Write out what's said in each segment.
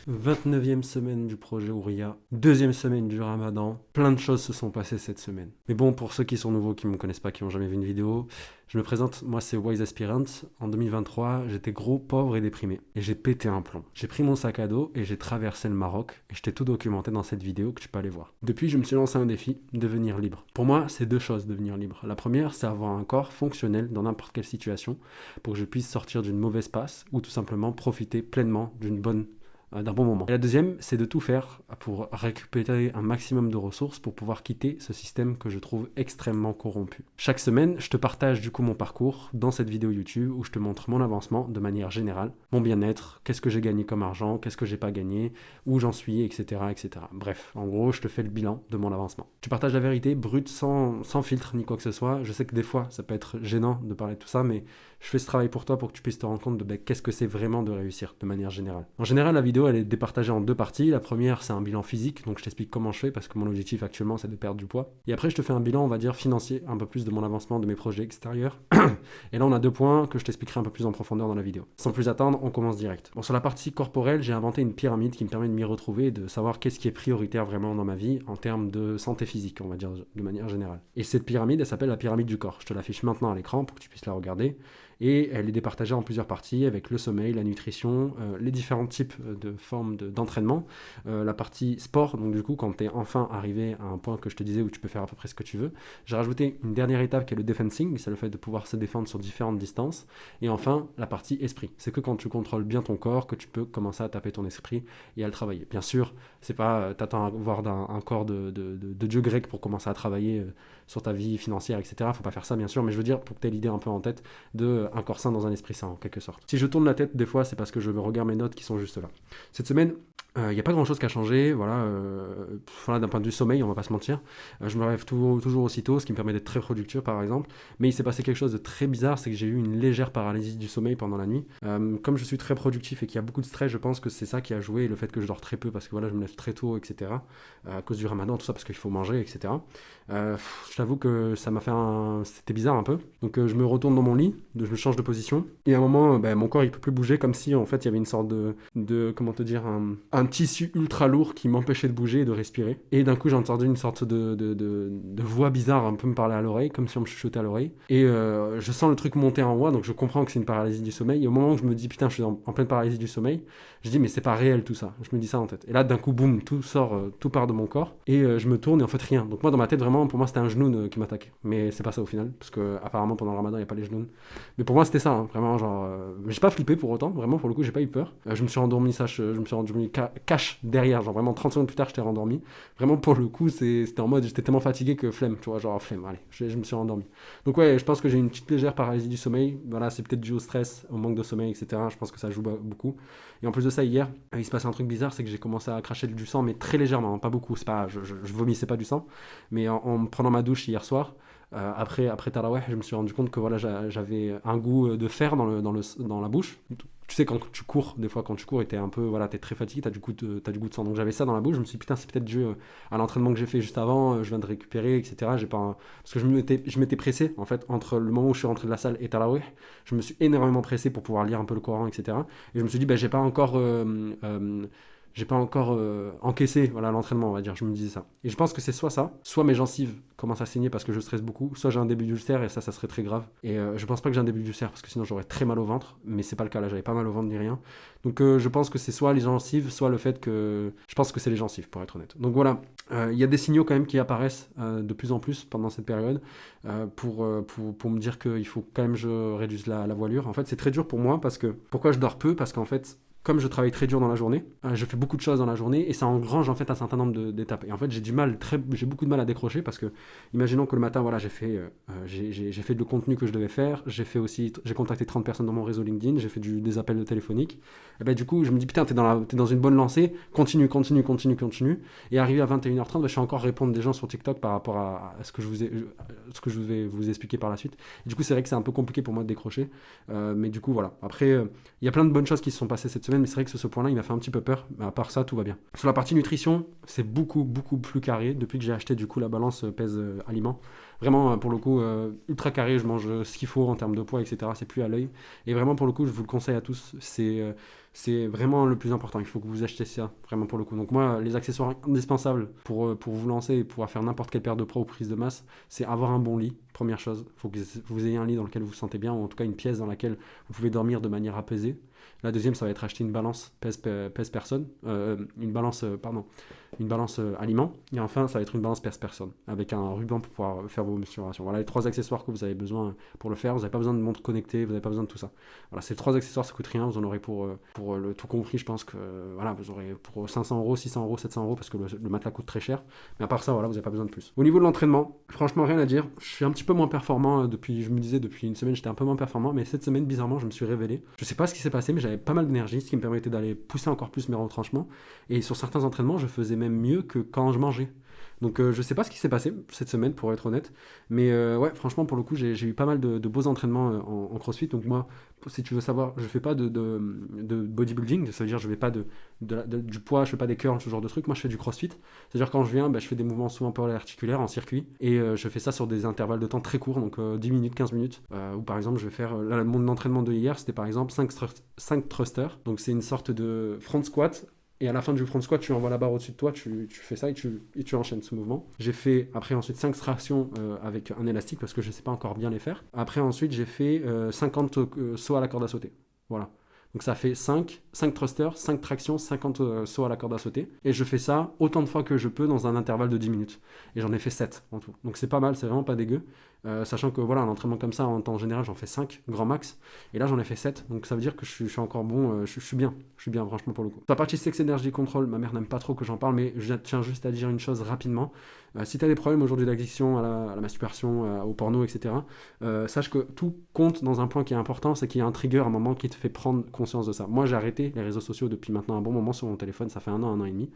29e semaine du projet Ouria, deuxième semaine du Ramadan, plein de choses se sont passées cette semaine. Mais bon, pour ceux qui sont nouveaux, qui ne me connaissent pas, qui n'ont jamais vu une vidéo, je me présente, moi c'est Wise Aspirant. En 2023, j'étais gros, pauvre et déprimé. Et j'ai pété un plomb. J'ai pris mon sac à dos et j'ai traversé le Maroc. Et je t'ai tout documenté dans cette vidéo que tu peux aller voir. Depuis, je me suis lancé un défi, devenir libre. Pour moi, c'est deux choses, devenir libre. La première, c'est avoir un corps fonctionnel dans n'importe quelle situation pour que je puisse sortir d'une mauvaise passe ou tout simplement profiter pleinement d'un bon moment. Et la deuxième, c'est de tout faire pour récupérer un maximum de ressources pour pouvoir quitter ce système que je trouve extrêmement corrompu. Chaque semaine, je te partage du coup mon parcours dans cette vidéo YouTube où je te montre mon avancement de manière générale, mon bien-être, qu'est-ce que j'ai gagné comme argent, qu'est-ce que j'ai pas gagné, où j'en suis, etc., etc. Bref, en gros, je te fais le bilan de mon avancement. Tu partages la vérité brute, sans filtre ni quoi que ce soit. Je sais que des fois, ça peut être gênant de parler de tout ça, mais je fais ce travail pour toi pour que tu puisses te rendre compte de qu'est-ce que c'est vraiment de réussir de manière générale. En général, la vidéo elle est départagée en deux parties. La première, c'est un bilan physique, donc je t'explique comment je fais parce que mon objectif actuellement c'est de perdre du poids. Et après, je te fais un bilan, on va dire financier, un peu plus de mon avancement, de mes projets extérieurs. Et là, on a deux points que je t'expliquerai un peu plus en profondeur dans la vidéo. Sans plus attendre, on commence direct. Bon, sur la partie corporelle, j'ai inventé une pyramide qui me permet de m'y retrouver et de savoir qu'est-ce qui est prioritaire vraiment dans ma vie en termes de santé physique, on va dire de manière générale. Et cette pyramide, elle s'appelle la pyramide du corps. Je te l'affiche maintenant à l'écran pour que tu puisses la regarder. Et elle est départagée en plusieurs parties avec le sommeil, la nutrition, les différents types de formes d'entraînement, la partie sport, donc du coup quand tu es enfin arrivé à un point que je te disais où tu peux faire à peu près ce que tu veux, j'ai rajouté une dernière étape qui est le defensing, c'est le fait de pouvoir se défendre sur différentes distances, et enfin la partie esprit, c'est que quand tu contrôles bien ton corps que tu peux commencer à taper ton esprit et à le travailler. Bien sûr, c'est pas t'attends à avoir un corps de dieu grec pour commencer à travailler sur ta vie financière, etc. Faut pas faire ça bien sûr, mais je veux dire pour que tu aies l'idée un peu en tête de un corps sain dans un esprit sain en quelque sorte. Si je tourne la tête des fois, c'est parce que je regarde mes notes qui sont juste là. Cette semaine, il n'y a pas grand chose qui a changé, voilà, d'un point de vue sommeil, on va pas se mentir. Je me lève toujours aussitôt, ce qui me permet d'être très productif par exemple. Mais il s'est passé quelque chose de très bizarre, c'est que j'ai eu une légère paralysie du sommeil pendant la nuit. Comme je suis très productif et qu'il y a beaucoup de stress, je pense que c'est ça qui a joué, le fait que je dors très peu parce que voilà, je me lève très tôt, etc. À cause du ramadan, tout ça, parce qu'il faut manger, etc. Je t'avoue que ça m'a fait c'était bizarre un peu. Donc je me retourne dans mon lit, je me change de position. Et à un moment, mon corps il peut plus bouger, comme si en fait il y avait une sorte de comment te dire, un tissu ultra lourd qui m'empêchait de bouger et de respirer. Et d'un coup j'ai entendu une sorte de voix bizarre un peu me parler à l'oreille, comme si on me chuchotait à l'oreille. Et je sens le truc monter en moi, donc je comprends que c'est une paralysie du sommeil. Et au moment où je me dis putain je suis en pleine paralysie du sommeil, je dis mais c'est pas réel tout ça. Je me dis ça en tête. Et là d'un coup boum, tout sort, tout part de mon corps. Et je me tourne et en fait rien. Donc moi dans ma tête vraiment, pour moi c'était un genou qui m'attaquait. Mais c'est pas ça au final, parce que apparemment pendant le ramadan il n'y a pas les genoux. Mais pour moi c'était ça, hein, vraiment genre. Mais j'ai pas flippé pour autant, vraiment pour le coup j'ai pas eu peur. Je me suis endormi, je me suis endormi cash derrière, genre vraiment 30 secondes plus tard j'étais rendormi. Vraiment pour le coup c'était en mode j'étais tellement fatigué que flemme, tu vois, genre flemme, allez, je me suis rendormi. Donc ouais, je pense que j'ai une petite légère paralysie du sommeil. Voilà, c'est peut-être dû au stress, au manque de sommeil, etc. Je pense que ça joue beaucoup. Et en plus de ça, hier, il se passe un truc bizarre, c'est que j'ai commencé à cracher du sang, mais très légèrement, hein, pas beaucoup. C'est pas, je vomissais pas du sang, mais en prenant ma douche hier soir. Après Taraweh, je me suis rendu compte que voilà, j'avais un goût de fer dans la bouche. Tu sais, quand tu cours, des fois, quand tu cours et t'es très fatigué, t'as du goût de sang. Donc j'avais ça dans la bouche, je me suis dit, putain, c'est peut-être dû à l'entraînement que j'ai fait juste avant, je viens de récupérer, etc. Parce que je m'étais pressé, en fait, entre le moment où je suis rentré de la salle et Taraweh, je me suis énormément pressé pour pouvoir lire un peu le Coran, etc. Et je me suis dit, j'ai pas encore encaissé voilà, l'entraînement, on va dire, je me disais ça. Et je pense que c'est soit ça, soit mes gencives commencent à saigner parce que je stresse beaucoup, soit j'ai un début d'ulcère et ça serait très grave. Et je pense pas que j'ai un début d'ulcère parce que sinon j'aurais très mal au ventre, mais c'est pas le cas là, j'avais pas mal au ventre ni rien. Donc je pense que c'est soit les gencives, soit le fait que... Je pense que c'est les gencives pour être honnête. Donc voilà, il y a des signaux quand même qui apparaissent de plus en plus pendant cette période pour me dire qu'il faut quand même que je réduise la voilure. En fait c'est très dur pour moi parce que... Pourquoi je dors peu? Parce qu'en fait... Comme je travaille très dur dans la journée, je fais beaucoup de choses dans la journée et ça engrange en fait un certain nombre d'étapes. Et en fait, j'ai beaucoup de mal à décrocher parce que, imaginons que le matin, voilà, j'ai fait le contenu que je devais faire, j'ai contacté 30 personnes dans mon réseau LinkedIn, j'ai fait des appels téléphoniques. Et ben du coup, je me dis putain, t'es dans une bonne lancée, continue. Et arrivé à 21h30, je suis encore répondre des gens sur TikTok par rapport à ce que je vais vous expliquer par la suite. Et du coup, c'est vrai que c'est un peu compliqué pour moi de décrocher, mais du coup voilà. Après, il y a plein de bonnes choses qui se sont passées cette semaine, mais c'est vrai que ce point-là, il m'a fait un petit peu peur. Mais à part ça, tout va bien. Sur la partie nutrition, c'est beaucoup plus carré. Depuis que j'ai acheté du coup la balance pèse aliments, Vraiment, pour le coup, ultra carré, je mange ce qu'il faut en termes de poids, etc. C'est plus à l'œil. Et vraiment, pour le coup, je vous le conseille à tous. C'est vraiment le plus important. Il faut que vous achetiez ça, vraiment pour le coup. Donc moi, les accessoires indispensables pour vous lancer et pouvoir faire n'importe quelle perte de poids ou prise de masse, c'est avoir un bon lit, première chose. Il faut que vous ayez un lit dans lequel vous vous sentez bien, ou en tout cas une pièce dans laquelle vous pouvez dormir de manière apaisée. La deuxième, ça va être acheter une balance pèse personne, une balance aliment. Et enfin, ça va être une balance pèse personne, avec un ruban pour pouvoir faire vos mensurations. Voilà les 3 accessoires que vous avez besoin pour le faire. Vous n'avez pas besoin de montre connectée, vous n'avez pas besoin de tout ça. Voilà, ces 3 accessoires, ça coûte rien. Vous en aurez pour le tout compris. Je pense que voilà, vous aurez pour 500 euros, 600 euros, 700 euros, parce que le matelas coûte très cher. Mais à part ça, voilà, vous n'avez pas besoin de plus. Au niveau de l'entraînement, franchement, rien à dire. Je suis un petit peu moins performant je me disais depuis une semaine, j'étais un peu moins performant, mais cette semaine, bizarrement, je me suis révélé. Je sais pas ce qui s'est passé, mais j'avais pas mal d'énergie, ce qui me permettait d'aller pousser encore plus mes retranchements. Et sur certains entraînements, je faisais même mieux que quand je mangeais. Donc je sais pas ce qui s'est passé cette semaine pour être honnête, mais ouais franchement pour le coup j'ai eu pas mal de beaux entraînements en CrossFit. Donc moi si tu veux savoir je fais pas de bodybuilding, ça veut dire je vais pas du poids, je fais pas des curls, ce genre de trucs. Moi je fais du CrossFit, c'est à dire quand je viens je fais des mouvements souvent polyarticulaires en circuit et je fais ça sur des intervalles de temps très courts, donc 10 minutes, 15 minutes, ou par exemple je vais faire mon entraînement de hier c'était par exemple 5 thrusters, donc c'est une sorte de front squat. Et à la fin du front squat, tu envoies la barre au-dessus de toi, tu fais ça et tu enchaînes ce mouvement. J'ai fait après ensuite 5 tractions avec un élastique parce que je ne sais pas encore bien les faire. Après ensuite, j'ai fait 50 sauts à la corde à sauter. Voilà. Donc ça fait 5 thrusters, 5 tractions, 50 sauts à la corde à sauter. Et je fais ça autant de fois que je peux dans un intervalle de 10 minutes. Et j'en ai fait 7 en tout. Donc c'est pas mal, c'est vraiment pas dégueu. Sachant que voilà, un entraînement comme ça, en temps général, j'en fais 5, grand max. Et là, j'en ai fait 7. Donc ça veut dire que je suis encore bon, je suis bien. Je suis bien, franchement, pour le coup. Sur la partie sex energy control, ma mère n'aime pas trop que j'en parle, mais je tiens juste à dire une chose rapidement. Si tu as des problèmes aujourd'hui d'addiction à la masturbation, au porno, etc., sache que tout compte dans un point qui est important, c'est qu'il y a un trigger à un moment qui te fait prendre conscience de ça. Moi, j'ai arrêté les réseaux sociaux depuis maintenant un bon moment sur mon téléphone, ça fait un an et demi.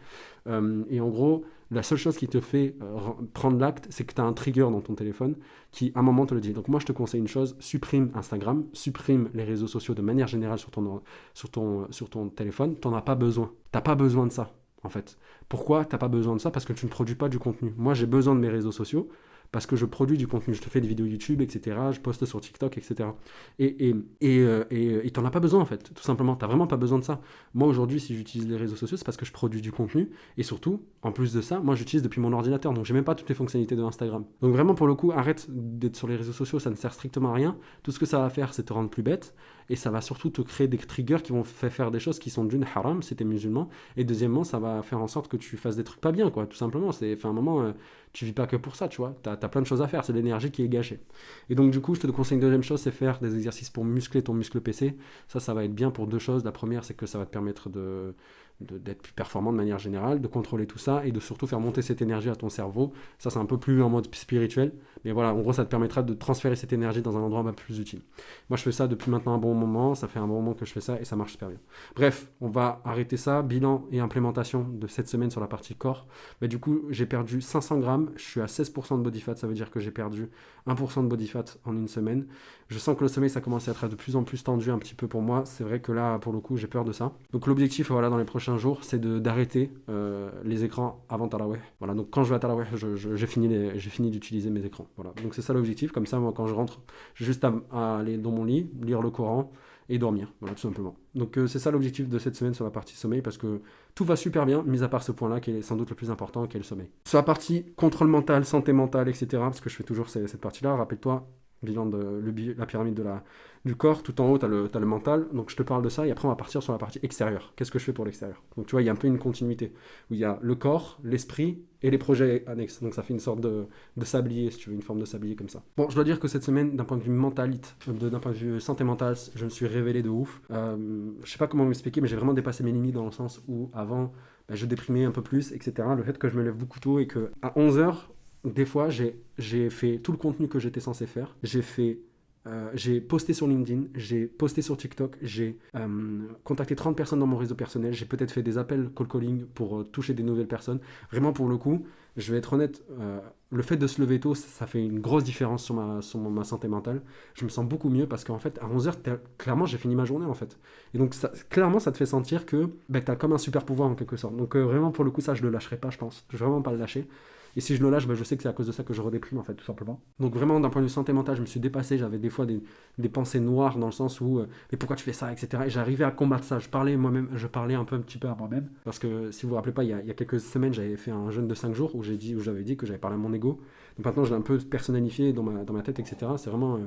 Et en gros, la seule chose qui te fait prendre l'acte, c'est que tu as un trigger dans ton téléphone qui, à un moment, te le dit. Donc moi, je te conseille une chose, supprime Instagram, supprime les réseaux sociaux de manière générale sur ton téléphone. Tu n'en as pas besoin. Tu n'as pas besoin de ça, en fait. Pourquoi tu n'as pas besoin de ça? Parce que tu ne produis pas du contenu. Moi, j'ai besoin de mes réseaux sociaux parce que je produis du contenu. Je te fais des vidéos YouTube, etc. Je poste sur TikTok, etc. Et t'en as pas besoin, en fait, tout simplement. T'as vraiment pas besoin de ça. Moi, aujourd'hui, si j'utilise les réseaux sociaux, c'est parce que je produis du contenu. Et surtout, en plus de ça, moi, j'utilise depuis mon ordinateur. Donc, j'ai même pas toutes les fonctionnalités de Instagram. Donc, vraiment, pour le coup, arrête d'être sur les réseaux sociaux. Ça ne sert strictement à rien. Tout ce que ça va faire, c'est te rendre plus bête. Et ça va surtout te créer des triggers qui vont faire des choses qui sont d'une haram, si t'es musulman. Et deuxièmement, ça va faire en sorte que tu fasses des trucs pas bien, quoi, tout simplement. À un moment, tu vis pas que pour ça, tu vois. T'as plein de choses à faire, c'est de l'énergie qui est gâchée. Et donc, du coup, je te conseille une deuxième chose, c'est faire des exercices pour muscler ton muscle PC. Ça va être bien pour 2 choses. La première, c'est que ça va te permettre d'être plus performant de manière générale, de contrôler tout ça et de surtout faire monter cette énergie à ton cerveau. Ça, c'est un peu plus en mode spirituel. Mais voilà, en gros, ça te permettra de transférer cette énergie dans un endroit un peu plus utile. Moi, je fais ça depuis maintenant un bon moment. Ça fait un bon moment que je fais ça et ça marche super bien. Bref, on va arrêter ça. Bilan et implémentation de cette semaine sur la partie corps. Du coup, j'ai perdu 500 grammes. Je suis à 16% de body fat. Ça veut dire que j'ai perdu 1% de body fat en une semaine. Je sens que le sommeil, ça commence à être de plus en plus tendu un petit peu pour moi. C'est vrai que là, pour le coup, j'ai peur de ça. Donc, l'objectif, voilà, dans les prochains jours, c'est d'arrêter les écrans avant Taraweh. Voilà, donc quand je vais à Taraweh, j'ai fini d'utiliser mes écrans. Voilà, donc c'est ça l'objectif. Comme ça, moi, quand je rentre, j'ai juste à aller dans mon lit, lire le Coran et dormir. Voilà, tout simplement. Donc c'est ça l'objectif de cette semaine sur la partie sommeil, parce que tout va super bien, mis à part ce point-là qui est sans doute le plus important, qui est le sommeil. Sur la partie contrôle mental, santé mentale, etc., parce que je fais toujours cette partie-là, rappelle-toi, bilan de la pyramide du corps, tout en haut, tu as le mental, donc je te parle de ça, et après on va partir sur la partie extérieure. Qu'est-ce que je fais pour l'extérieur? Donc tu vois, il y a un peu une continuité, où il y a le corps, l'esprit, et les projets annexes. Donc ça fait une sorte de sablier, si tu veux, une forme de sablier comme ça. Bon, je dois dire que cette semaine, d'un point de vue mentalite, d'un point de vue santé mentale, je me suis révélé de ouf. Je sais pas comment m'expliquer, mais j'ai vraiment dépassé mes limites dans le sens où avant, je déprimais un peu plus, etc. Le fait que je me lève beaucoup tôt et qu'à 11h, des fois, j'ai fait tout le contenu que j'étais censé faire. J'ai posté sur LinkedIn, j'ai posté sur TikTok, j'ai contacté 30 personnes dans mon réseau personnel, j'ai peut-être fait des appels call calling pour toucher des nouvelles personnes. Vraiment, pour le coup, je vais être honnête, le fait de se lever tôt, ça fait une grosse différence sur ma santé mentale. Je me sens beaucoup mieux parce qu'en fait, à 11h, clairement, j'ai fini ma journée, en fait. Et donc, clairement, ça te fait sentir que tu as comme un super pouvoir, en quelque sorte. Donc, vraiment, pour le coup, ça, je le lâcherai pas, je pense. Je vais vraiment pas le lâcher. Et si je le lâche, je sais que c'est à cause de ça que je redéprime, en fait, tout simplement. Donc vraiment, d'un point de vue santé mentale, je me suis dépassé. J'avais des fois des pensées noires dans le sens où, mais pourquoi tu fais ça, etc. Et j'arrivais à combattre ça. Je parlais moi-même, je parlais un petit peu à moi-même. Parce que si vous vous rappelez pas, il y a quelques semaines, j'avais fait un jeûne de 5 jours où j'avais dit que j'avais parlé à mon ego. Donc maintenant, je l'ai un peu personnalifié dans ma tête, etc. C'est vraiment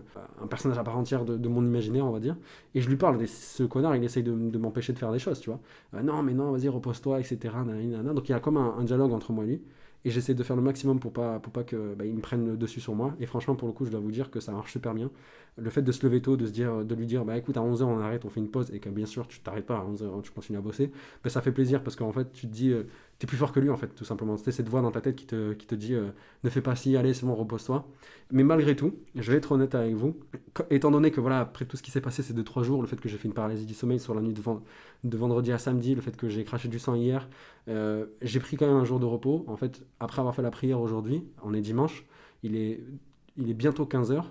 un personnage à part entière de mon imaginaire, on va dire. Et je lui parle. Et ce connard, il essaye de m'empêcher de faire des choses, tu vois. Non, mais non, vas-y, repose-toi, etc. Nanana. Donc il y a comme un dialogue entre moi et lui. Et j'essaie de faire le maximum pour pas que il me prenne le dessus sur moi. Et franchement, pour le coup, je dois vous dire que ça marche super bien. Le fait de se lever tôt, de lui dire, écoute, à 11h, on arrête, on fait une pause, et que bien sûr, tu t'arrêtes pas, à 11h, tu continues à bosser, ça fait plaisir parce qu'en fait, tu te dis, t'es plus fort que lui, en fait, tout simplement. C'est cette voix dans ta tête qui te dit, ne fais pas ci, allez, c'est bon, repose-toi. Mais malgré tout, je vais être honnête avec vous, étant donné que voilà, après tout ce qui s'est passé ces 2-3 jours, le fait que j'ai fait une paralysie du sommeil sur la nuit de vendredi à samedi, le fait que j'ai craché du sang hier, j'ai pris quand même un jour de repos. En fait, après avoir fait la prière aujourd'hui, on est dimanche, il est bientôt 15h.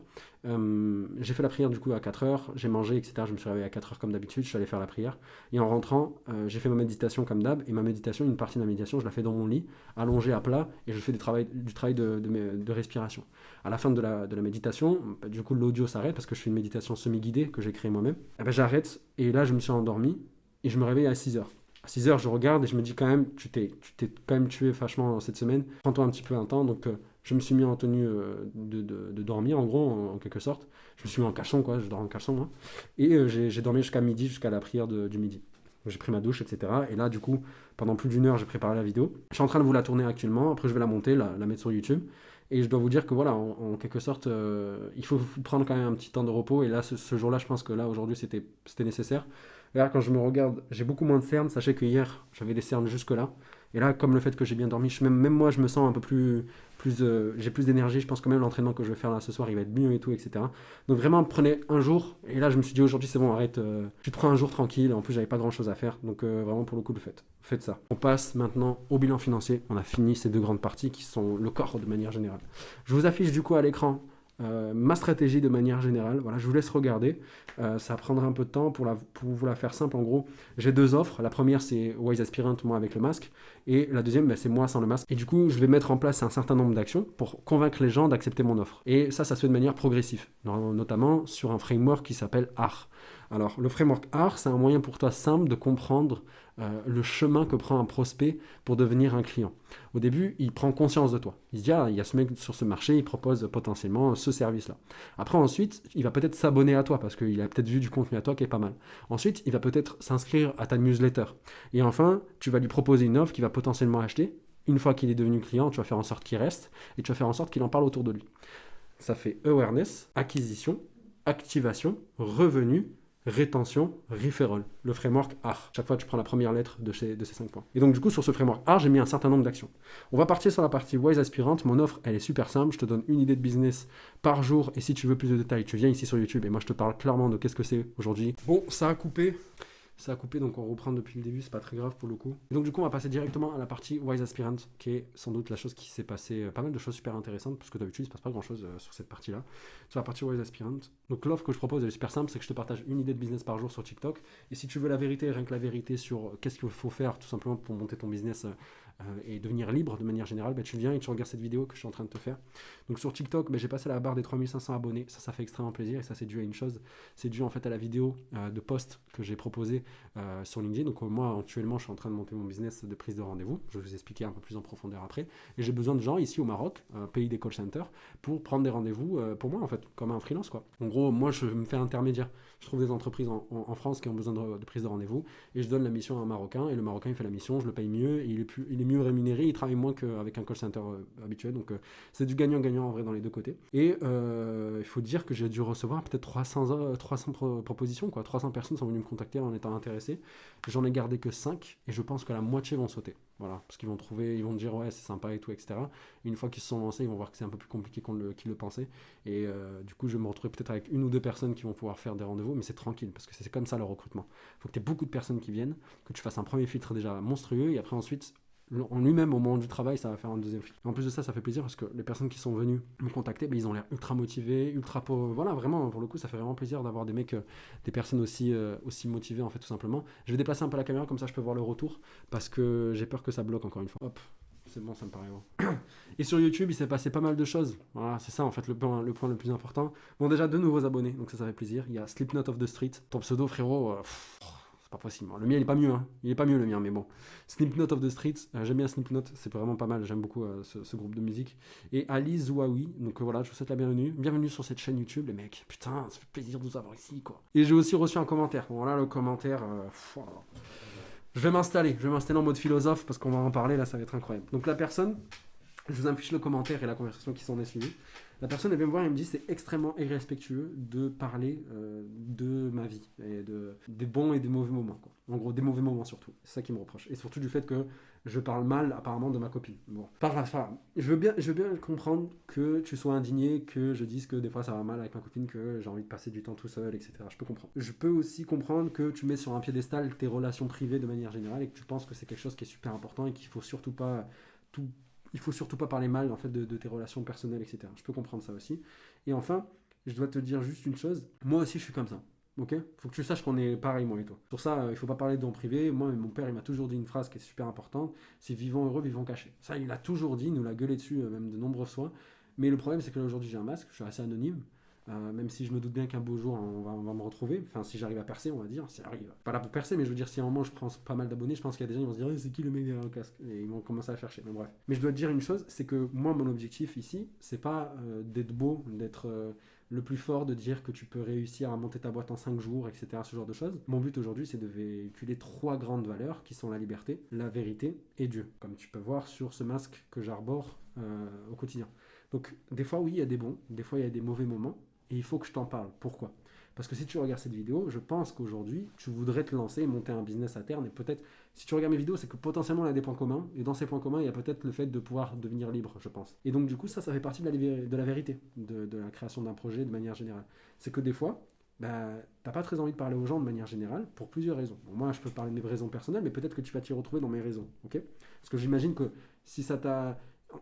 J'ai fait la prière du coup à 4h, j'ai mangé, etc. Je me suis réveillé à 4h comme d'habitude, je suis allé faire la prière. Et en rentrant, j'ai fait ma méditation comme d'hab. Et ma méditation, une partie de la méditation, je la fais dans mon lit, allongé à plat, et je fais du travail de respiration. À la fin de la méditation, du coup l'audio s'arrête parce que je fais une méditation semi-guidée que j'ai créée moi-même. J'arrête, et là je me suis endormi, et je me réveille à 6h. À 6h, je regarde et je me dis quand même, tu t'es quand même tué vachement cette semaine. Prends-toi un petit peu un temps. Donc, je me suis mis en tenue de dormir, en gros, en quelque sorte. Je me suis mis en caleçon, quoi. Je dors en caleçon, moi. Et j'ai dormi jusqu'à midi, jusqu'à la prière du midi. J'ai pris ma douche, etc. Et là, du coup, pendant plus d'1 heure, j'ai préparé la vidéo. Je suis en train de vous la tourner actuellement. Après, je vais la monter, la mettre sur YouTube. Et je dois vous dire que voilà, en quelque sorte, il faut prendre quand même un petit temps de repos. Et là, ce jour-là, je pense que là, aujourd'hui, c'était nécessaire. Là, quand je me regarde, j'ai beaucoup moins de cernes. Sachez que hier, j'avais des cernes jusque-là. Et là, comme le fait que j'ai bien dormi, même moi, je me sens un peu j'ai plus d'énergie. Je pense que même l'entraînement que je vais faire là ce soir, il va être mieux et tout, etc. Donc vraiment, prenez un jour. Et là, je me suis dit aujourd'hui, c'est bon, arrête. Tu te prends un jour tranquille. En plus, j'avais pas grand-chose à faire. Donc vraiment, pour le coup, faites ça. On passe maintenant au bilan financier. On a fini ces 2 grandes parties qui sont le corps de manière générale. Je vous affiche du coup à l'écran ma stratégie de manière générale. Voilà, je vous laisse regarder. Ça prendra un peu de temps pour vous la faire simple. En gros, j'ai 2 offres. La première, c'est Wise Aspirant, moi avec le masque. Et la deuxième, c'est moi sans le masque. Et du coup, je vais mettre en place un certain nombre d'actions pour convaincre les gens d'accepter mon offre. Et ça se fait de manière progressive, notamment sur un framework qui s'appelle AR. Alors, le framework AR, c'est un moyen pour toi simple de comprendre le chemin que prend un prospect pour devenir un client. Au début, il prend conscience de toi. Il se dit, il y a ce mec sur ce marché, il propose potentiellement ce service-là. Après, ensuite, il va peut-être s'abonner à toi parce qu'il a peut-être vu du contenu à toi qui est pas mal. Ensuite, il va peut-être s'inscrire à ta newsletter. Et enfin, tu vas lui proposer une offre qu'il va potentiellement acheter. Une fois qu'il est devenu client, tu vas faire en sorte qu'il reste et tu vas faire en sorte qu'il en parle autour de lui. Ça fait awareness, acquisition, activation, revenu, rétention, referral, le framework AR. Chaque fois, tu prends la première lettre de ces 5 points. Et donc, du coup, sur ce framework AR, j'ai mis un certain nombre d'actions. On va partir sur la partie Wise Aspirant. Mon offre, elle est super simple. Je te donne une idée de business par jour. Et si tu veux plus de détails, tu viens ici sur YouTube et moi, je te parle clairement de qu'est-ce que c'est aujourd'hui. Bon, ça a coupé. Donc on reprend depuis le début, c'est pas très grave pour le coup. Et donc du coup on va passer directement à la partie Wise Aspirant, qui est sans doute la chose qui s'est passée, pas mal de choses super intéressantes, parce que d'habitude il se passe pas grand chose sur cette partie-là. Sur la partie Wise Aspirant, donc l'offre que je propose elle est super simple, c'est que je te partage une idée de business par jour sur TikTok, et si tu veux la vérité, rien que la vérité sur qu'est-ce qu'il faut faire tout simplement pour monter ton business et devenir libre de manière générale, tu viens et tu regardes cette vidéo que je suis en train de te faire. Donc sur TikTok, j'ai passé la barre des 3500 abonnés, ça fait extrêmement plaisir, et ça c'est dû à une chose, c'est dû en fait à la vidéo de post que j'ai proposée sur LinkedIn. Donc moi actuellement je suis en train de monter mon business de prise de rendez-vous, je vais vous expliquer un peu plus en profondeur après, et j'ai besoin de gens ici au Maroc, pays des call centers, pour prendre des rendez-vous pour moi en fait, comme un freelance quoi. En gros moi je me fais intermédiaire, je trouve des entreprises en France qui ont besoin de prise de rendez-vous, et je donne la mission à un Marocain, et le Marocain il fait la mission, je le paye mieux, et il est mieux rémunéré, il travaille moins qu'avec un call center habituel, donc c'est du gagnant-gagnant en vrai dans les deux côtés. Et il faut dire que j'ai dû recevoir peut-être 300 propositions, quoi. 300 personnes sont venues me contacter en étant intéressées. J'en ai gardé que 5 et je pense que la moitié vont sauter. Voilà, parce qu'ils vont dire ouais c'est sympa et tout, etc. Et une fois qu'ils se sont lancés, ils vont voir que c'est un peu plus compliqué qu'ils le pensaient. Et du coup, je vais me retrouver peut-être avec 1 ou 2 personnes qui vont pouvoir faire des rendez-vous, mais c'est tranquille parce que c'est comme ça le recrutement. Il faut que tu aies beaucoup de personnes qui viennent, que tu fasses un premier filtre déjà monstrueux et après ensuite en lui-même au moment du travail ça va faire un deuxième filtre. En plus de ça, ça fait plaisir parce que les personnes qui sont venues me contacter, ils ont l'air ultra motivés, voilà, vraiment pour le coup ça fait vraiment plaisir d'avoir des mecs, des personnes aussi motivées en fait tout simplement. Je vais déplacer un peu la caméra comme ça je peux voir le retour parce que j'ai peur que ça bloque encore une fois. Hop, c'est bon, ça me paraît bon. Et sur YouTube, il s'est passé pas mal de choses. Voilà, c'est ça en fait le point le plus important. Bon, déjà 2 nouveaux abonnés, donc ça fait plaisir. Il y a Slipknot of the Street. Ton pseudo, frérot, c'est pas possible. Le mien, il est pas mieux, hein. Il est pas mieux le mien, mais bon. Slipknot of the Street, j'aime bien Slipknot, c'est vraiment pas mal. J'aime beaucoup ce groupe de musique. Et Ali Zouaoui, donc voilà, je vous souhaite la bienvenue. Bienvenue sur cette chaîne YouTube, les mecs. Putain, ça fait plaisir de vous avoir ici, quoi. Et j'ai aussi reçu un commentaire. Voilà le commentaire. Je vais m'installer en mode philosophe parce qu'on va en parler, là, ça va être incroyable. Donc la personne, je vous affiche le commentaire et la conversation qui s'en est suivie. La personne, elle vient me voir et me dit c'est extrêmement irrespectueux de parler de ma vie et des bons et des mauvais moments, quoi. En gros, des mauvais moments surtout. C'est ça qui me reproche. Et surtout du fait que je parle mal apparemment de ma copine. Bon, pas grave. Je veux bien comprendre que tu sois indigné, que je dise que des fois ça va mal avec ma copine, que j'ai envie de passer du temps tout seul, etc. Je peux comprendre. Je peux aussi comprendre que tu mets sur un piédestal tes relations privées de manière générale et que tu penses que c'est quelque chose qui est super important et qu'il faut surtout pas parler mal en fait de tes relations personnelles, etc. Je peux comprendre ça aussi. Et enfin, je dois te dire juste une chose. Moi aussi, je suis comme ça. Ok ? Faut que tu saches qu'on est pareil, moi et toi. Pour ça, il faut pas parler en privé. Moi, mon père, il m'a toujours dit une phrase qui est super importante. C'est vivons heureux, vivons cachés. Ça, il l'a toujours dit. Il nous l'a gueulé dessus, même de nombreuses fois. Mais le problème, c'est que là, aujourd'hui, j'ai un masque. Je suis assez anonyme. Même si je me doute bien qu'un beau jour on va me retrouver, enfin si j'arrive à percer, on va dire, si j'arrive, pas là pour percer, mais je veux dire si à un moment je prends pas mal d'abonnés, je pense qu'il y a des gens qui vont se dire c'est qui le mec derrière le casque, et ils vont commencer à chercher, mais bref. Mais je dois te dire une chose, c'est que moi mon objectif ici, c'est pas d'être beau, d'être le plus fort, de dire que tu peux réussir à monter ta boîte en 5 jours, etc., ce genre de choses. Mon but aujourd'hui, c'est de véhiculer 3 grandes valeurs qui sont la liberté, la vérité et Dieu, comme tu peux voir sur ce masque que j'arbore au quotidien. Donc des fois oui, il y a des bons, des fois il y a des mauvais moments, et il faut que je t'en parle. Pourquoi ? Parce que si tu regardes cette vidéo, je pense qu'aujourd'hui, tu voudrais te lancer et monter un business à terme. Et peut-être, si tu regardes mes vidéos, c'est que potentiellement, il y a des points communs. Et dans ces points communs, il y a peut-être le fait de pouvoir devenir libre, je pense. Et donc, du coup, ça fait partie de la vérité, de la création d'un projet de manière générale. C'est que des fois, t'as pas très envie de parler aux gens de manière générale pour plusieurs raisons. Bon, moi, je peux parler de mes raisons personnelles, mais peut-être que tu vas t'y retrouver dans mes raisons. Ok ? Parce que j'imagine que si ça t'a...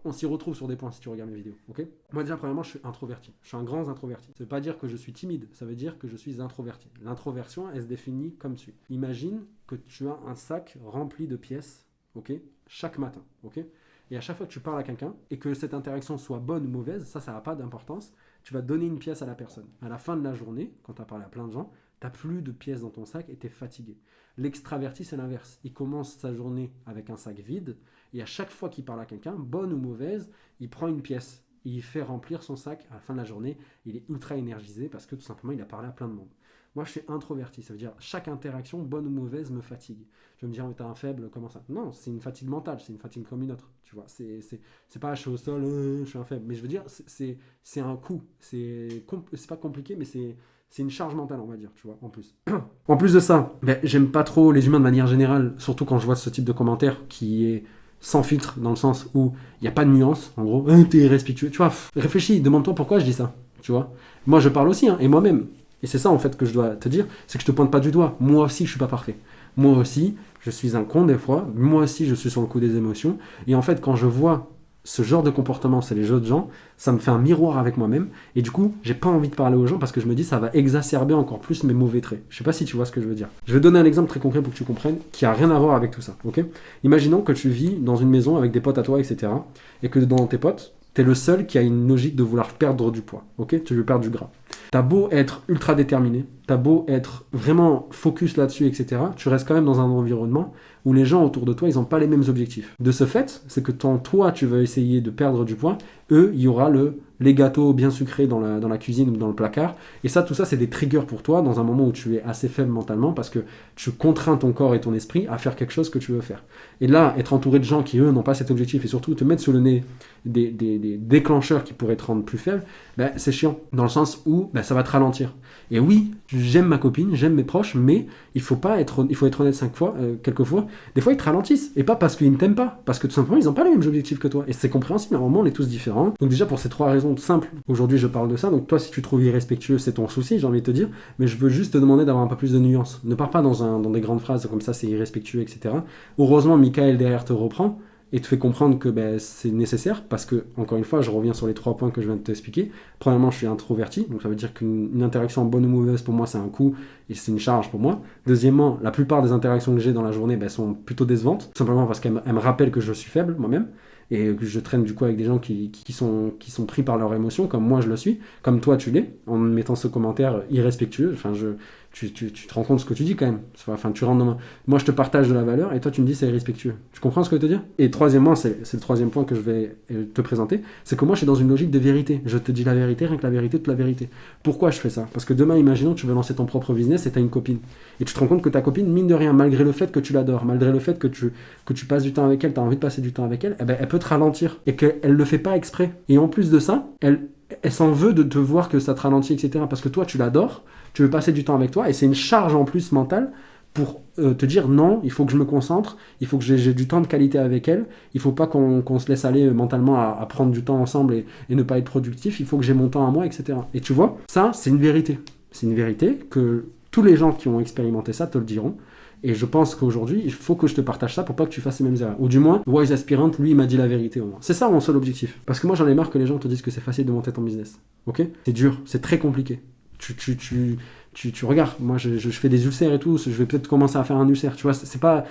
On s'y retrouve sur des points si tu regardes mes vidéos, ok ? Moi déjà, premièrement, je suis introverti. Je suis un grand introverti. Ça veut pas dire que je suis timide, ça veut dire que je suis introverti. L'introversion, elle se définit comme suit. Imagine que tu as un sac rempli de pièces, ok ? Chaque matin, ok ? Et à chaque fois que tu parles à quelqu'un, et que cette interaction soit bonne ou mauvaise, ça n'a pas d'importance, tu vas donner une pièce à la personne. À la fin de la journée, quand tu as parlé à plein de gens, tu n'as plus de pièces dans ton sac et tu es fatigué. L'extraverti, c'est l'inverse. Il commence sa journée avec un sac vide, et à chaque fois qu'il parle à quelqu'un, bonne ou mauvaise, il prend une pièce. Et il fait remplir son sac à la fin de la journée. Il est ultra énergisé parce que tout simplement, il a parlé à plein de monde. Moi, je suis introverti. Ça veut dire chaque interaction, bonne ou mauvaise, me fatigue. Je vais me dire, mais t'es un faible, comment ça ? Non, c'est une fatigue mentale, c'est une fatigue comme une autre. Tu vois, c'est pas je suis au sol, je suis un faible. Mais je veux dire, c'est un coup. C'est pas compliqué, mais c'est une charge mentale, on va dire, tu vois, en plus. En plus de ça, j'aime pas trop les humains de manière générale, surtout quand je vois ce type de commentaire qui est sans filtre, dans le sens où il n'y a pas de nuance, en gros, t'es irrespectueux, tu vois, réfléchis, demande-toi pourquoi je dis ça, tu vois. Moi, je parle aussi, hein, et moi-même, et c'est ça, en fait, que je dois te dire, c'est que je te pointe pas du doigt, moi aussi, je suis pas parfait. Moi aussi, je suis un con des fois, moi aussi, je suis sur le coup des émotions, et en fait, quand je vois ce genre de comportement, c'est les autres gens, ça me fait un miroir avec moi-même, et du coup, j'ai pas envie de parler aux gens parce que je me dis ça va exacerber encore plus mes mauvais traits. Je sais pas si tu vois ce que je veux dire. Je vais donner un exemple très concret pour que tu comprennes, qui a rien à voir avec tout ça, ok ? Imaginons que tu vis dans une maison avec des potes à toi, etc., et que dans tes potes, t'es le seul qui a une logique de vouloir perdre du poids, ok ? Tu veux perdre du gras. T'as beau être ultra déterminé, t'as beau être vraiment focus là-dessus, etc., tu restes quand même dans un environnement où les gens autour de toi, ils n'ont pas les mêmes objectifs. De ce fait, c'est que toi, tu vas essayer de perdre du poids, eux, il y aura les gâteaux bien sucrés dans la cuisine ou dans le placard, et ça, tout ça, c'est des triggers pour toi dans un moment où tu es assez faible mentalement, parce que tu contrains ton corps et ton esprit à faire quelque chose que tu veux faire. Et là, être entouré de gens qui, eux, n'ont pas cet objectif, et surtout te mettre sous le nez des déclencheurs qui pourraient te rendre plus faible, c'est chiant, dans le sens où ça va te ralentir. Et oui, j'aime ma copine, j'aime mes proches, mais il faut être honnête quelquefois, des fois ils te ralentissent, et pas parce qu'ils ne t'aiment pas, parce que tout simplement ils n'ont pas les mêmes objectifs que toi, et c'est compréhensible, à un moment on est tous différents. Donc déjà pour ces 3 raisons simples, aujourd'hui je parle de ça, donc toi si tu trouves irrespectueux c'est ton souci, j'ai envie de te dire, mais je veux juste te demander d'avoir un peu plus de nuances. Ne pars pas dans des grandes phrases comme ça c'est irrespectueux, etc. Heureusement Michael derrière te reprend, et te fait comprendre que c'est nécessaire, parce que, encore une fois, je reviens sur les 3 points que je viens de t'expliquer. Premièrement, je suis introverti, donc ça veut dire qu'une interaction bonne ou mauvaise, pour moi, c'est un coût, et c'est une charge pour moi. Deuxièmement, la plupart des interactions que j'ai dans la journée sont plutôt décevantes, tout simplement parce qu'elles me rappellent que je suis faible, moi-même. et que je traîne du coup avec des gens qui sont pris par leurs émotions, comme moi je le suis, comme toi tu l'es, en mettant ce commentaire irrespectueux. Enfin, tu te rends compte de ce que tu dis quand même. Enfin, tu rentres dans moi je te partage de la valeur et toi tu me dis c'est irrespectueux. Tu comprends ce que je veux te dire? Et troisièmement, c'est le troisième point que je vais te présenter, c'est que moi je suis dans une logique de vérité. Je te dis la vérité, rien que la vérité, toute la vérité. Pourquoi je fais ça? Parce que demain, imaginons tu veux lancer ton propre business et tu as une copine. Et tu te rends compte que ta copine, mine de rien, malgré le fait que tu l'adores, malgré le fait que tu passes du temps avec elle, tu as envie de passer du temps avec elle, eh ben, elle peut te ralentir et qu'elle ne le fait pas exprès. Et en plus de ça, elle s'en veut de te voir que ça te ralentit, etc. Parce que toi, tu l'adores, tu veux passer du temps avec toi et c'est une charge en plus mentale pour te dire non, il faut que je me concentre, il faut que j'ai du temps de qualité avec elle, il faut pas qu'on se laisse aller mentalement à prendre du temps ensemble et ne pas être productif, il faut que j'ai mon temps à moi, etc. Et tu vois, ça, c'est une vérité. C'est une vérité que tous les gens qui ont expérimenté ça te le diront. Et je pense qu'aujourd'hui, il faut que je te partage ça pour pas que tu fasses les mêmes erreurs. Ou du moins, Wise Aspirant, lui, il m'a dit la vérité au moins. C'est ça mon seul objectif. Parce que moi, j'en ai marre que les gens te disent que c'est facile de monter ton business. Ok? C'est dur, c'est très compliqué. Tu regardes, moi je fais des ulcères et tout, je vais peut-être commencer à faire un ulcère, tu vois, c'est pas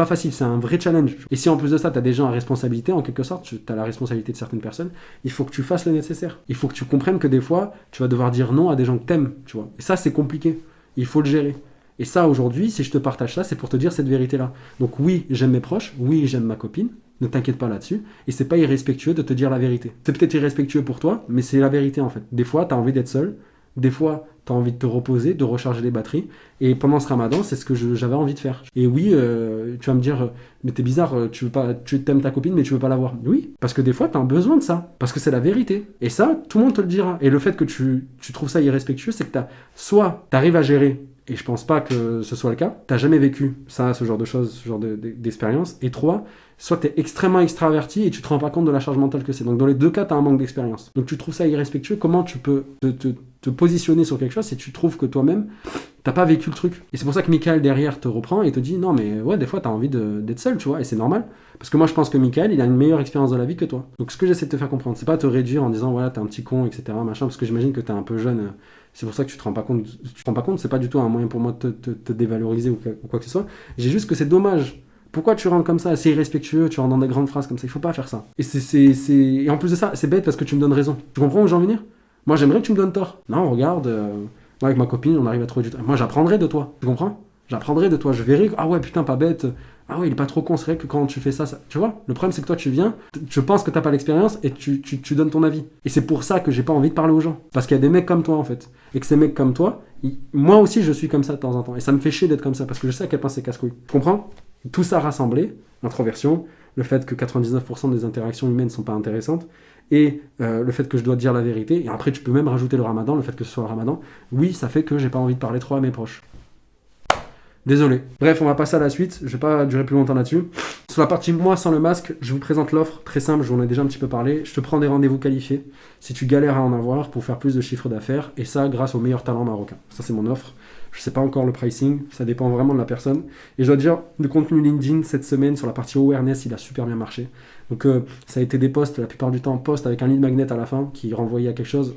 facile, c'est un vrai challenge. Et si en plus de ça, tu as des gens à responsabilité, en quelque sorte, tu as la responsabilité de certaines personnes, il faut que tu fasses le nécessaire. Il faut que tu comprennes que des fois, tu vas devoir dire non à des gens que t'aimes, tu vois. Et ça, c'est compliqué. Il faut le gérer. Et ça, aujourd'hui, si je te partage ça, c'est pour te dire cette vérité-là. Donc oui, j'aime mes proches, oui, j'aime ma copine, ne t'inquiète pas là-dessus, et c'est pas irrespectueux de te dire la vérité. C'est peut-être irrespectueux pour toi, mais c'est la vérité en fait. Des fois, tu as envie d'être seul, des fois, tu as envie de te reposer, de recharger les batteries, et pendant ce ramadan, c'est ce que j'avais envie de faire. Et oui, tu vas me dire, mais t'es bizarre, tu aimes ta copine, mais tu veux pas la voir. Oui, parce que des fois, tu as besoin de ça, parce que c'est la vérité. Et ça, tout le monde te le dira. Et le fait que tu trouves ça irrespectueux, c'est que soit tu arrives à gérer, et je pense pas que ce soit le cas, t'as jamais vécu ça, ce genre de choses, ce genre d'expérience, et trois, soit tu es extrêmement extraverti et tu te rends pas compte de la charge mentale que c'est. Donc dans les deux cas, tu as un manque d'expérience. Donc tu trouves ça irrespectueux, comment tu peux te positionner sur quelque chose si tu trouves que toi-même, t'as pas vécu le truc. Et c'est pour ça que Michael derrière te reprend et te dit non mais ouais, des fois tu as envie d'être seul, tu vois, et c'est normal. Parce que moi je pense que Michael, il a une meilleure expérience de la vie que toi. Donc ce que j'essaie de te faire comprendre, c'est pas te réduire en disant voilà, t'es un petit con, etc. machin, parce que j'imagine que t'es un peu jeune. C'est pour ça que tu te rends pas compte, c'est pas du tout un moyen pour moi de te dévaloriser ou quoi que ce soit. J'ai juste que c'est dommage. Pourquoi tu rentres comme ça? C'est irrespectueux, tu rentres dans des grandes phrases comme ça, il faut pas faire ça. Et en plus de ça, c'est bête parce que tu me donnes raison. Tu comprends où j'ai envie de venir? Moi j'aimerais que tu me donnes tort. Non, regarde, moi avec ma copine, on arrive à trouver du temps. Moi j'apprendrai de toi, tu comprends? J'apprendrai de toi, je verrai, ah ouais putain pas bête, ah ouais il est pas trop con, c'est vrai que quand tu fais ça, tu vois? Le problème c'est que toi tu viens, je pense que t'as pas l'expérience et tu donnes ton avis. Et c'est pour ça que j'ai pas envie de parler aux gens. Parce qu'il y a des mecs comme toi en fait. Et que ces mecs comme toi, moi aussi je suis comme ça de temps en temps. Et ça me fait chier d'être comme ça parce que je sais à quel point c'est casse-couille. Tu comprends? Tout ça rassemblé, l'introversion, le fait que 99% des interactions humaines ne sont pas intéressantes, et le fait que je dois te dire la vérité, et après tu peux même rajouter le ramadan, le fait que ce soit le ramadan, oui, ça fait que j'ai pas envie de parler trop à mes proches. Désolé. Bref, on va passer à la suite, je vais pas durer plus longtemps là-dessus. Sur la partie moi sans le masque, je vous présente l'offre, très simple, j'en ai déjà un petit peu parlé, je te prends des rendez-vous qualifiés, si tu galères à en avoir, pour faire plus de chiffre d'affaires, et ça grâce aux meilleurs talents marocains. Ça c'est mon offre. Je sais pas encore le pricing, ça dépend vraiment de la personne. Et je dois dire, le contenu LinkedIn cette semaine sur la partie awareness, il a super bien marché. Donc ça a été des posts, la plupart du temps posts avec un lead magnet à la fin qui renvoyait à quelque chose.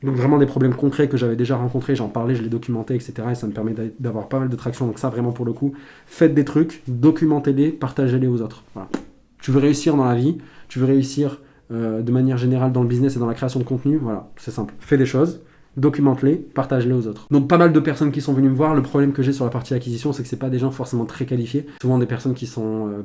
Donc vraiment des problèmes concrets que j'avais déjà rencontrés, j'en parlais, je les documentais, etc. Et ça me permet d'avoir pas mal de traction. Donc ça vraiment pour le coup, faites des trucs, documentez-les, partagez-les aux autres. Voilà. Tu veux réussir dans la vie, tu veux réussir de manière générale dans le business et dans la création de contenu, voilà, c'est simple. Fais des choses, documente-les, partage-les aux autres. Donc pas mal de personnes qui sont venues me voir. Le problème que j'ai sur la partie acquisition, c'est que c'est pas des gens forcément très qualifiés. Souvent des personnes qui sont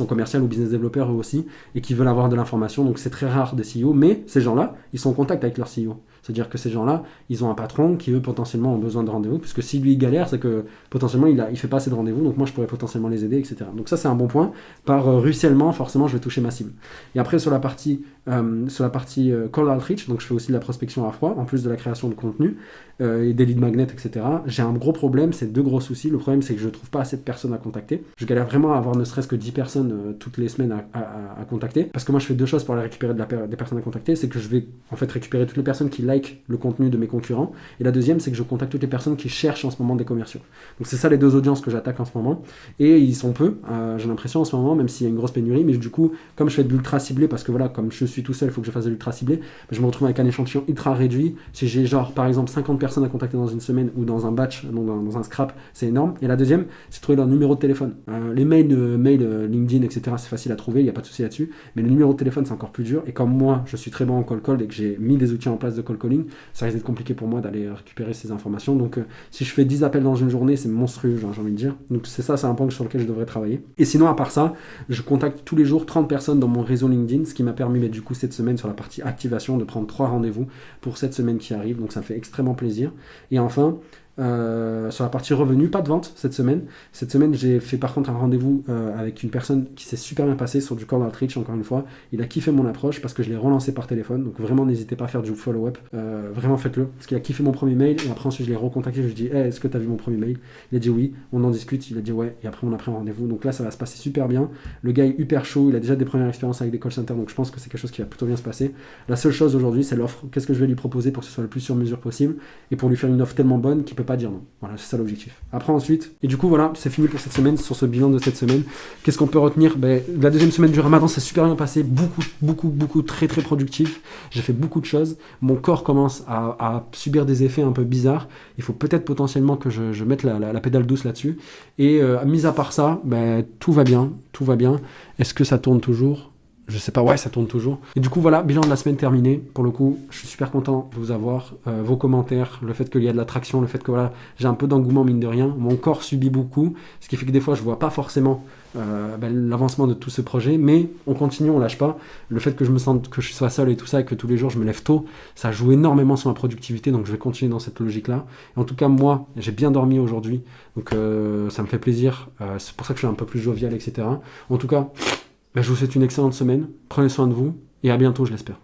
commerciales ou business développeurs eux aussi et qui veulent avoir de l'information. Donc c'est très rare des CEO, mais ces gens-là, ils sont en contact avec leur CEO. C'est-à-dire que ces gens-là, ils ont un patron qui eux potentiellement ont besoin de rendez-vous, puisque si lui il galère, c'est que potentiellement il fait pas assez de rendez-vous, donc moi je pourrais potentiellement les aider, etc. Donc ça c'est un bon point. Par ruissellement, forcément je vais toucher ma cible. Et après sur la partie cold outreach, donc je fais aussi de la prospection à froid, en plus de la création de contenu et des lead magnets, etc. J'ai un gros problème, c'est deux gros soucis. Le problème c'est que je trouve pas assez de personnes à contacter. Je galère vraiment à avoir ne serait-ce que 10 personnes toutes les semaines à contacter, parce que moi je fais deux choses pour aller récupérer des personnes à contacter, c'est que je vais en fait récupérer toutes les personnes qui like like le contenu de mes concurrents. Et la deuxième, c'est que je contacte toutes les personnes qui cherchent en ce moment des commerciaux. Donc c'est ça les deux audiences que j'attaque en ce moment. Et ils sont peu, j'ai l'impression en ce moment, même s'il y a une grosse pénurie. Mais du coup, comme je fais de l'ultra ciblé, parce que voilà, comme je suis tout seul, il faut que je fasse de l'ultra ciblé, je me retrouve avec un échantillon ultra réduit. Si j'ai genre par exemple 50 personnes à contacter dans une semaine ou dans un batch, dans un scrap, c'est énorme. Et la deuxième, c'est trouver leur numéro de téléphone. Les mails, LinkedIn, etc., c'est facile à trouver, il n'y a pas de souci là-dessus. Mais le numéro de téléphone, c'est encore plus dur. Et comme moi, je suis très bon en cold call et que j'ai mis des outils en place de cold calling, ça risque d'être compliqué pour moi d'aller récupérer ces informations. Donc, si je fais 10 appels dans une journée, c'est monstrueux, j'ai envie de dire. Donc, c'est un point sur lequel je devrais travailler. Et sinon, à part ça, je contacte tous les jours 30 personnes dans mon réseau LinkedIn, ce qui m'a permis, du coup, cette semaine, sur la partie activation, de prendre 3 rendez-vous pour cette semaine qui arrive. Donc, ça me fait extrêmement plaisir. Et enfin, sur la partie revenu, pas de vente cette semaine. Cette semaine, j'ai fait par contre un rendez-vous avec une personne qui s'est super bien passée sur du cold outreach, encore une fois. Il a kiffé mon approche parce que je l'ai relancé par téléphone. Donc vraiment, n'hésitez pas à faire du follow-up. Vraiment, faites-le. Parce qu'il a kiffé mon premier mail et après, ensuite, je l'ai recontacté. Je lui ai dit, hey, est-ce que tu as vu mon premier mail? Il a dit oui. On en discute. Il a dit ouais. Et après, on a pris un rendez-vous. Donc là, ça va se passer super bien. Le gars est hyper chaud. Il a déjà des premières expériences avec des call centers. Donc je pense que c'est quelque chose qui va plutôt bien se passer. La seule chose aujourd'hui, c'est l'offre. Qu'est-ce que je vais lui proposer pour que ce soit le plus sur mesure possible et pour lui faire une offre tellement bonne qu'il peut pas dire non. Voilà, c'est ça l'objectif. Après ensuite, et du coup voilà, c'est fini pour cette semaine, sur ce bilan de cette semaine. Qu'est-ce qu'on peut retenir? La deuxième semaine du Ramadan, c'est super bien passé, beaucoup, très productif. J'ai fait beaucoup de choses. Mon corps commence à subir des effets un peu bizarres. Il faut peut-être potentiellement que je mette la pédale douce là-dessus. Et mis à part ça, tout va bien. Est-ce que ça tourne toujours? Je sais pas, ouais, ça tourne toujours. Et du coup, voilà, bilan de la semaine terminé. Pour le coup, je suis super content de vous avoir. Vos commentaires, le fait qu'il y a de l'attraction, le fait que voilà, j'ai un peu d'engouement, mine de rien. Mon corps subit beaucoup, ce qui fait que des fois, je vois pas forcément l'avancement de tout ce projet. Mais on continue, on lâche pas. Le fait que je me sente, que je sois seul et tout ça, et que tous les jours, je me lève tôt, ça joue énormément sur ma productivité. Donc, je vais continuer dans cette logique-là. Et en tout cas, moi, j'ai bien dormi aujourd'hui. Donc, ça me fait plaisir. C'est pour ça que je suis un peu plus jovial, etc. En tout cas, je vous souhaite une excellente semaine, prenez soin de vous et à bientôt, je l'espère.